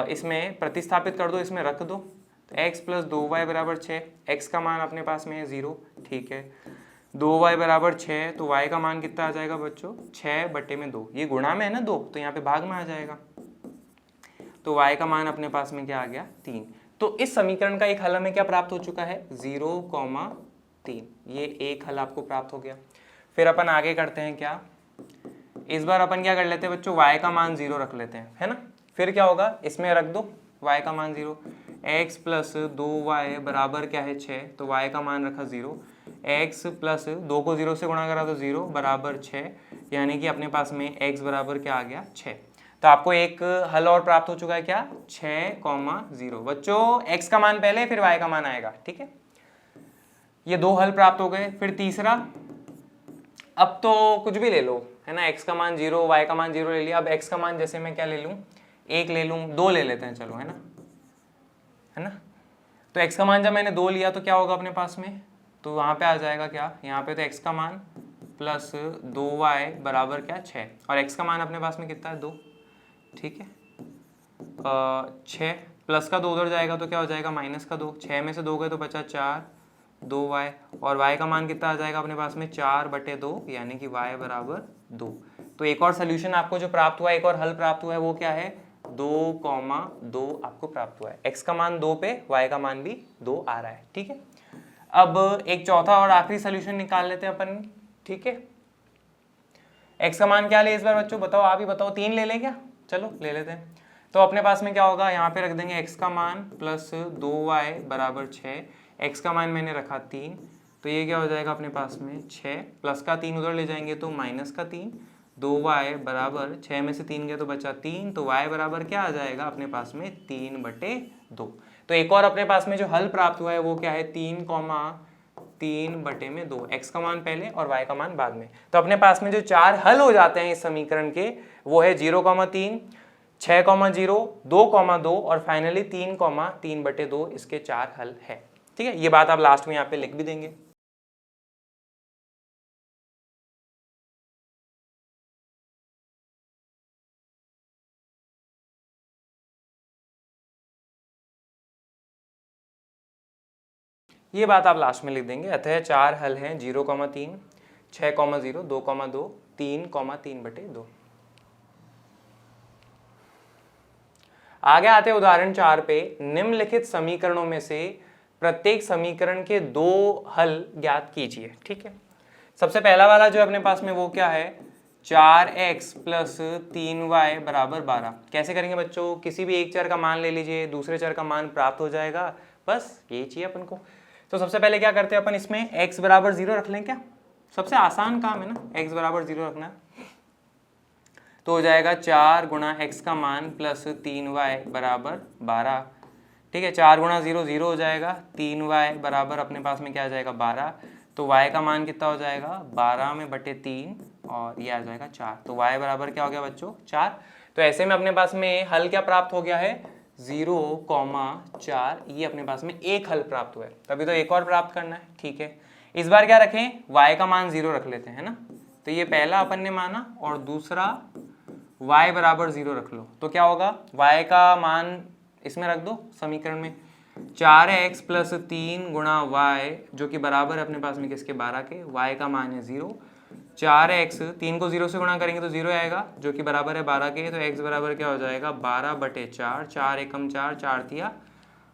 इसमें प्रतिस्थापित कर दो, इसमें रख दो, तो x प्लस 2y बराबर 6, x का मान अपने पास में है 0। ठीक है, 2y बराबर 6, तो y का मान कितना आ जाएगा बच्चों, 6/2। ये गुणा में है ना 2, तो यहाँ पे भाग में आ जाएगा, तो y का मान अपने पास में क्या आ गया, 3। तो इस समीकरण का एक हल हमें क्या प्राप्त हो चुका है, 0,3। ये एक हल आपको प्राप्त हो गया। फिर अपन आगे करते हैं क्या, इस बार अपन क्या कर लेते हैं बच्चों, y का मान 0 रख लेते हैं, है ना। फिर क्या होगा, इसमें रख दो y का मान 0, x प्लस 2y बराबर क्या है 6, तो y का मान रखा 0, x प्लस 2 को 0 से गुणा करा तो 0 बराबर 6, यानी कि अपने पास में x बराबर क्या आ गया 6। तो आपको एक हल और प्राप्त हो चुका है क्या, 6,0। बच्चों x का मान पहले फिर y का मान आएगा। ठीक है, ये दो हल प्राप्त हो गए। फिर तीसरा, अब तो कुछ भी ले लो, है ना, x का मान 0, y का मान 0 ले लिया। अब x का मान जैसे मैं क्या ले लूँ, 1 ले लूँ, 2 ले लेते हैं, चलो, है ना। तो x का मान जब मैंने 2 लिया तो क्या होगा अपने पास में, तो वहाँ पे आ जाएगा क्या, यहाँ पे तो x का मान प्लस 2y बराबर क्या 6, और x का मान अपने पास में कितना है 2। ठीक है, 6 प्लस का 2 उधर जाएगा तो क्या हो जाएगा, माइनस का 2, 6 में से 2 गए तो बचा 4, 2y, और y का मान कितना आ जाएगा अपने पास में 4/2, यानी कि y बराबर 2। तो एक और सोल्यूशन आपको जो प्राप्त हुआ, एक और हल प्राप्त हुआ है, वो क्या है, 2,2 आपको प्राप्त हुआ है। x का मान 2 पे y का मान भी 2 आ रहा है। ठीक है, अब एक चौथा और आखिरी सोल्यूशन निकाल लेते हैं अपन। ठीक है, x का मान क्या ले इस बार बच्चों, बताओ, आप ही बताओ, 3 ले लें क्या, चलो ले लेते हैं। तो अपने पास में क्या होगा, यहाँ पे रख देंगे x का मान प्लस 2y बराबर 6, x का मान मैंने रखा 3, तो ये क्या हो जाएगा अपने पास में 6, प्लस का 3 उधर ले जाएंगे तो माइनस का 3, 2y बराबर 6 में से 3 गया तो बचा 3, तो y बराबर क्या आ जाएगा अपने पास में 3/2। तो एक और अपने पास में जो हल प्राप्त हुआ है वो क्या है, 3,3/2, x का मान पहले और y का मान बाद में। तो अपने पास में जो 4 हल हो जाते हैं इस समीकरण के, वो है 0,3, 6,0, 2,2 और फाइनली 3,3/2, इसके 4 हल है। ठीक है, ये बात आप लास्ट में यहाँ पे लिख भी देंगे। ये बात आप लास्ट में लिख देंगे। अतः 4 हल हैं, 0,3, 6,0, 2,2, 3,3/2। आगे आते उदाहरण 4 पे, निम्नलिखित समीकरणों में से प्रत्येक समीकरण के 2 हल ज्ञात कीजिए। ठीक है, सबसे पहला वाला जो अपने पास में वो क्या है, 4x प्लस 3y बराबर 12। कैसे करेंगे बच्चों, किसी भी एक चर का मान ले लीजिए, दूसरे चर का मान प्राप्त हो जाएगा, बस यही चाहिए अपन को। तो सबसे पहले क्या करते हैं अपन, इसमें x बराबर 0 रख लें क्या, सबसे आसान काम है ना, x बराबर 0 रखना। तो हो जाएगा 4 गुणा x का मान प्लस 3y बराबर 12। ठीक है, 4 गुणा 0 0 हो जाएगा, 3y बराबर अपने पास में क्या आ जाएगा 12, तो y का मान कितना हो जाएगा 12/3, और ये आ जाएगा 4। तो y बराबर क्या हो गया बच्चों 4। तो ऐसे में अपने पास में हल क्या प्राप्त हो गया है, 0,4। ये अपने पास में एक हल प्राप्त हुआ है, तभी तो एक और प्राप्त करना है। ठीक है, इस बार क्या रखें, y का मान 0 रख लेते हैं, है ना। तो ये पहला अपन ने माना, और दूसरा y बराबर 0 रख लो। तो क्या होगा, y का मान इसमें रख दो समीकरण में, 4x प्लस 3 गुणा y, जो कि बराबर है अपने पास में किसके, 12 के। y का मान है 0, 4x, 3 को 0 से गुणा करेंगे तो 0 आएगा, जो कि बराबर है 12 के। तो x बराबर क्या हो जाएगा 12/4, 4 एकम 4, 4 तिया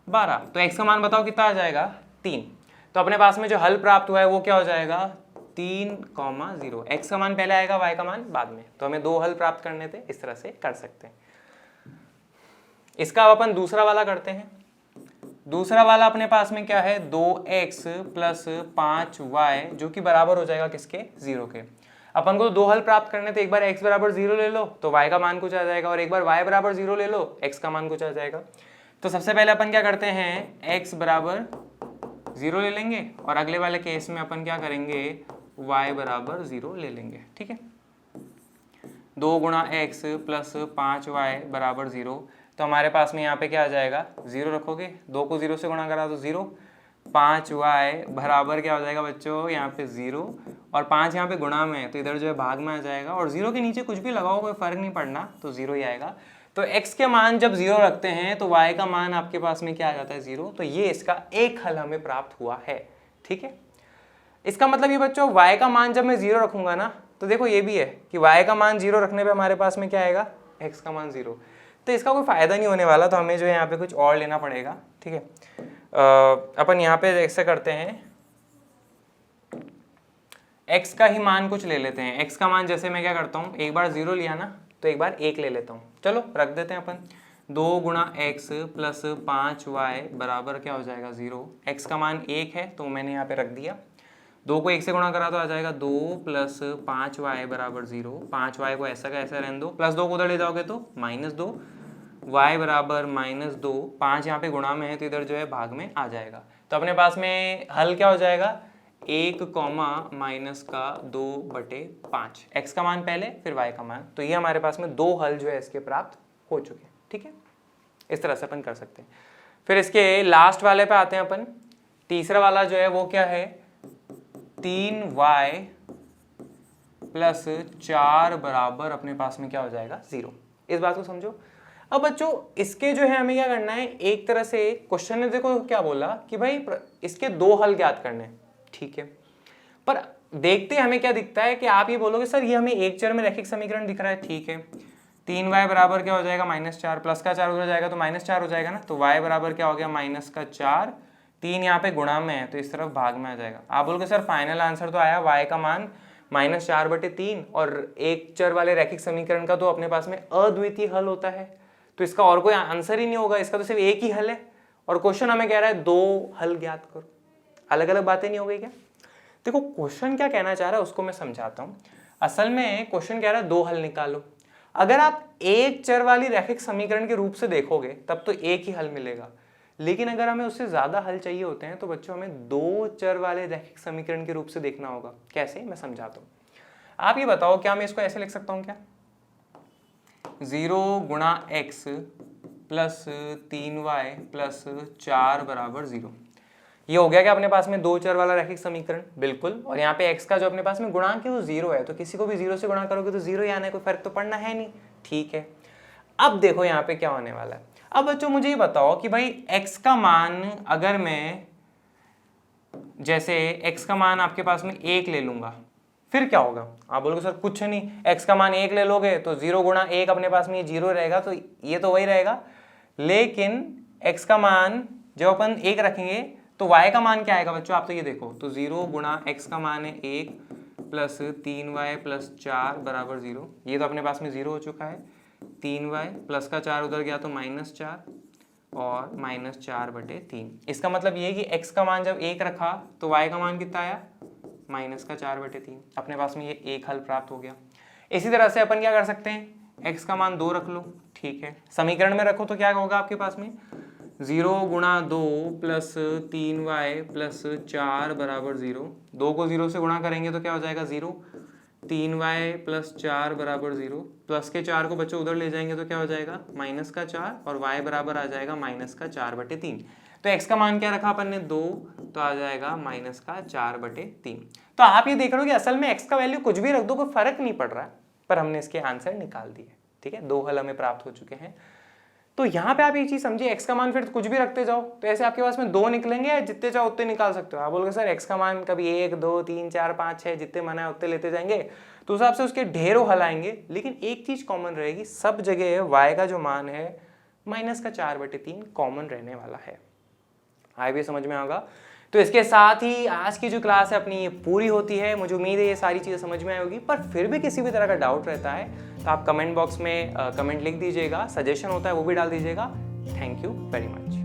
12। तो x का मान बताओ कितना आ जाएगा 3। तो अपने पास में जो हल प्राप्त हुआ है वो क्या हो जाएगा 3,0। x का मान पहले आएगा, y का मान बाद में। तो हमें 2 हल प्राप्त करने थे, इस तरह से कर सकते हैं। इसका अब अपन दूसरा वाला करते हैं। दूसरा वाला अपने पास में क्या है, 2x प्लस 5y, जो कि बराबर हो जाएगा किसके, 0 के। अपन को तो दो हल प्राप्त करने, तो एक बार x बराबर 0 ले लो तो y का मान कुछ आ जाएगा, और एक बार y बराबर 0 ले लो x का मान कुछ आ जाएगा। तो सबसे पहले अपन क्या करते हैं, x बराबर 0 ले लेंगे, और अगले वाले केस में अपन क्या करेंगे, y बराबर 0 ले लेंगे। ठीक है, 2 गुणा x प्लस 5y बराबर 0, तो हमारे पास में यहाँ पे क्या आ जाएगा, 0 रखोगे, 2 को 0 से गुणा करा तो 0, 5y बराबर क्या हो जाएगा बच्चों, यहाँ पे 0, और 5 यहाँ पे गुणा में है तो इधर जो है भाग में आ जाएगा, और 0 के नीचे कुछ भी लगाओ कोई फर्क नहीं पड़ना, तो 0 ही आएगा। तो x के मान जब 0 रखते हैं तो y का मान आपके पास में क्या आ जाता है, 0। तो ये इसका एक हल हमें प्राप्त हुआ है। ठीक है, इसका मतलब ये बच्चों y का मान जब मैं 0 रखूंगा ना, तो देखो ये भी है कि y का मान 0 रखने पे हमारे पास में क्या आएगा, x का मान 0, तो इसका कोई फायदा नहीं होने वाला, तो हमें जो है यहाँ पे कुछ और लेना पड़ेगा। ठीक है, अपन यहाँ पे ऐसे करते हैं, x का ही मान कुछ ले लेते हैं। x का मान जैसे मैं क्या करता हूँ, एक बार 0 लिया ना तो एक बार 1 ले लेता हूँ, चलो रख देते हैं अपन। 2 गुणा x प्लस 5y बराबर क्या हो जाएगा, 0। x का मान 1 है तो मैंने यहाँ पे रख दिया, 2 को 1 से गुणा करा तो आ जाएगा 2 प्लस 5y बराबर 0। 5y को ऐसा का ऐसा रहने दो, प्लस 2 को उधर ले जाओगे तो -2, y बराबर -2। 5 यहाँ पे गुणा में है तो इधर जो है भाग में आ जाएगा। तो अपने पास में हल क्या हो जाएगा, 1 कॉमा माइनस का 2/5, x का मान पहले फिर y का मान। तो ये हमारे पास में दो हल जो है इसके प्राप्त हो चुके हैं। ठीक है, इस तरह से अपन कर सकते हैं। फिर इसके लास्ट वाले पे आते हैं अपन। तीसरा वाला जो है वो क्या है, 3y प्लस 4 बराबर अपने पास में क्या हो जाएगा, 0। इस बात को समझो। अब बच्चों इसके जो है हमें क्या करना है, एक तरह से क्वेश्चन ने देखो क्या बोला कि भाई इसके दो हल ज्ञात करने हैं। ठीक है, पर देखते हमें क्या दिखता है कि आप ये बोलोगे सर ये हमें एक चर में रैखिक समीकरण दिख रहा है। ठीक है, 3y बराबर क्या हो जाएगा, -4, प्लस का 4 उधर जाएगा तो -4 हो जाएगा ना, तो y बराबर क्या हो गया, -4। 3 यहाँ पे गुणा में है तो इस तरफ भाग में आ जाएगा। आप बोलोगे सर फाइनल आंसर तो आया y का मान -4/3, और एक चर वाले रैखिक समीकरण का तो अपने पास में अद्वितीय हल होता है, तो इसका और कोई आंसर ही नहीं होगा, इसका तो सिर्फ एक ही हल है, और क्वेश्चन हमें कह रहा है दो हल ज्ञात करो। अलग अलग बातें नहीं हो गई क्या? देखो क्वेश्चन क्या कहना चाह रहा है उसको मैं समझाता हूँ। असल में क्वेश्चन कह रहा है दो हल निकालो। अगर आप एक चर वाली रैखिक समीकरण के रूप से देखोगे तब तो एक ही हल मिलेगा, लेकिन अगर हमें उससे ज्यादा हल चाहिए होते हैं तो बच्चों हमें दो चर वाले रैखिक समीकरण के रूप से देखना होगा। कैसे, मैं समझाता हूँ। आप ये बताओ क्या मैं इसको ऐसे लिख सकता हूँ क्या, 0 गुणा x प्लस 3y प्लस 4 बराबर 0। ये हो गया क्या अपने पास में दो चर वाला रैखिक समीकरण, बिल्कुल। और यहाँ पे x का जो अपने पास में गुणांक है वो 0 है, तो किसी को भी 0 से गुणा करोगे तो 0 ही आना है, कोई फर्क तो पड़ना है नहीं। ठीक है, अब देखो यहाँ पे क्या होने वाला है। अब बच्चों मुझे ये बताओ कि भाई x का मान अगर मैं जैसे x का मान आपके पास में 1 ले लूंगा फिर क्या होगा। आप बोलोगे सर कुछ नहीं, x का मान 1 ले लोगे तो 0 गुणा 1 अपने पास में ये 0 रहेगा, तो ये तो वही रहेगा। लेकिन x का मान जब अपन 1 रखेंगे तो y का मान क्या आएगा बच्चों, आप तो ये देखो, तो 0 गुणा x का मान है 1 प्लस 3y प्लस 4 बराबर 0। ये तो अपने पास में 0 हो चुका है। 3y प्लस का 4 उधर गया तो -4 और -4/3। इसका मतलब ये है कि x का मान जब 1 रखा तो y का मान कितना आया, -4/3। अपने पास में ये एक हल प्राप्त हो गया। इसी तरह से अपन क्या कर सकते हैं, x का मान 2 रख लो। ठीक है, समीकरण में रखो तो क्या होगा आपके पास में, 0 गुणा 2 प्लस 3y प्लस 4 बराबर 0। 2 को 0 से गुणा करेंगे तो क्या हो जाएगा, 0। 3y प्लस 4 बराबर 0। प्लस के 4 को बच्चों उधर ले जाएंगे तो क्या हो जाएगा, -4, और y बराबर आ जाएगा -4/3। तो x का मान क्या रखा अपन ने, 2, तो आ जाएगा -4/3। तो आप ये देख रहे हो कि असल में x का वैल्यू कुछ भी रख दो कोई फर्क नहीं पड़ रहा है, पर हमने इसके आंसर निकाल दिए। ठीक है, दो हल हमें प्राप्त हो चुके हैं। तो यहाँ पे आप ये चीज समझिए, x का मान फिर कुछ भी रखते जाओ तो ऐसे आपके पास में 2 निकलेंगे, या जितने चाहो उतने निकाल सकते हो। आप बोलोगे सर x का मान कभी 1, 2, 3, 4, 5, 6 जितने मना है उतने लेते जाएंगे तो उस हिसाब से उसके ढेरों हल आएंगे, लेकिन एक चीज कॉमन रहेगी, सब जगह y का जो मान है -4/3 कॉमन रहने वाला है। आए भी समझ में आएगा। तो इसके साथ ही आज की जो क्लास है अपनी ये पूरी होती है। मुझे उम्मीद है ये सारी चीज़ें समझ में आई होगी, पर फिर भी किसी भी तरह का डाउट रहता है तो आप कमेंट बॉक्स में कमेंट लिख दीजिएगा, सजेशन होता है वो भी डाल दीजिएगा। Thank you very much.